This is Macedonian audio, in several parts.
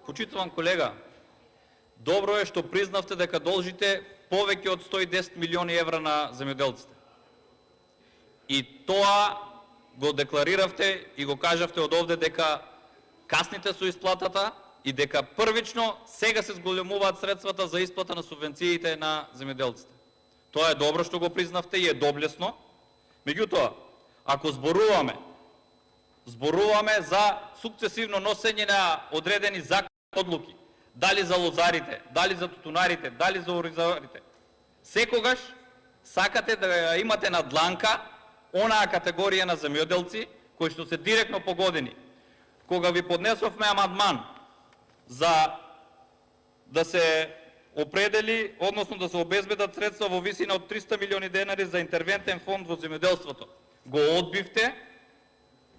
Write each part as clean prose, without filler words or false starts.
Почитуван колега, добро е што признавте дека должите повеќе од 110 милиони евра на земјоделците. И тоа го деклариравте и го кажавте од овде дека касните со исплатата и дека првично сега се зголемуваат средствата за исплата на субвенциите на земјоделците. Тоа е добро што го признавте и е доблесно. Меѓутоа, ако зборуваме за сукцесивно носење на одредени закони одлуки, дали за лозарите, дали за тутунарите, дали за оризарите, секогаш сакате да имате на дланка онаа категорија на земјоделци кои што се директно погодени. Кога ви поднесовме амандман за да се определи, односно да се обезбедат средства во висина од 300 милиони денари за интервентен фонд во земјоделството, го одбивте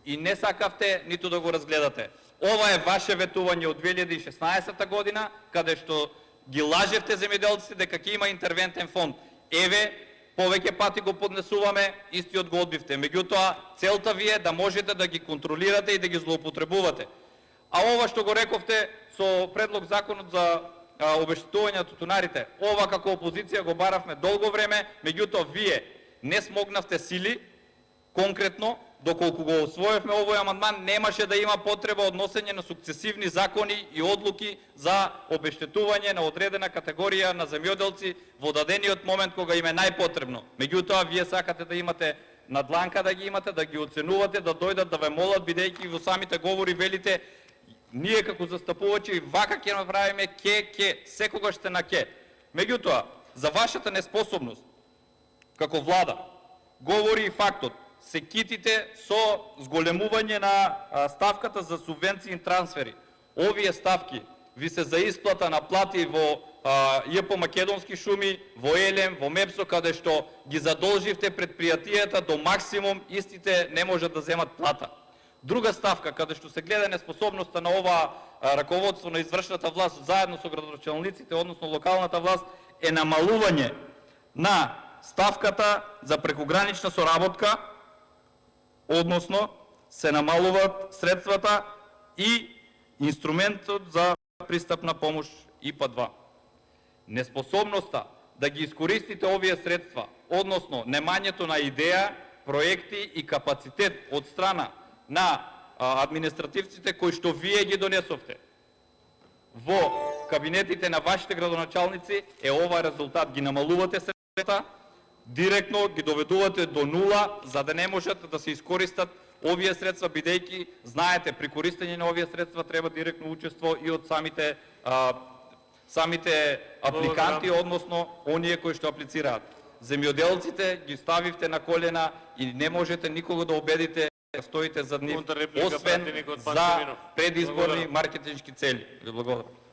и не сакавте ниту да го разгледате. Ова е ваше ветување од 2016 година, каде што ги лажевте земјоделците дека ќе има интервентен фонд. Еве, повеќе пати го поднесуваме, истиот го одбивте. Меѓутоа, целта ви е да можете да ги контролирате и да ги злоупотребувате. А ова што го рековте со предлог законот за обештетување на тутунарите, ова како опозиција го баравме долго време, меѓутоа вие не смогнавте сили, конкретно, доколку го освоевме овој амандман, немаше да има потреба од носење на сукцесивни закони и одлуки за обештетување на одредена категорија на земјоделци во дадениот момент кога им е најпотребно. Меѓутоа, вие сакате да имате на дланка да ги имате, да ги оценувате, да дојдат да ве молат, бидејќи во самите говори велите ние како застапувачи вака ќе направиме ке, секогаш сте на ке. Меѓутоа, за вашата неспособност како влада говори и фактот се китите со зголемување на ставката за субвенции и трансфери. Овие ставки ви се за исплата на плати во ЈП Македонски шуми, во ЕЛЕМ, во МЕПСО, каде што ги задолживте предпријатијата до максимум, истите не можат да земат плата. Друга ставка, каде што се гледа неспособноста на ова раководство на извршната власт заедно со градоначалниците, односно локалната власт, е намалување на ставката за прекогранична соработка, односно се намалуваат средствата и инструментот за пристапна помош ИПА-2. Неспособноста да ги искористите овие средства, односно немањето на идеја, проекти и капацитет од страна на административците кои што вие ги донесовте во кабинетите на вашите градоначалници, е ова резултат. Ги намалувате средствата, директно ги доведувате до нула, за да не можат да се искористат овие средства, бидејќи, знаете, при користење на овие средства треба директно учество и од самите апликанти, односно оние кои што аплицираат. Земјоделците ги ставивте на колена и не можете никого да убедите да стоите зад нив, освен за предизборни маркетиншки цели. Благодарам.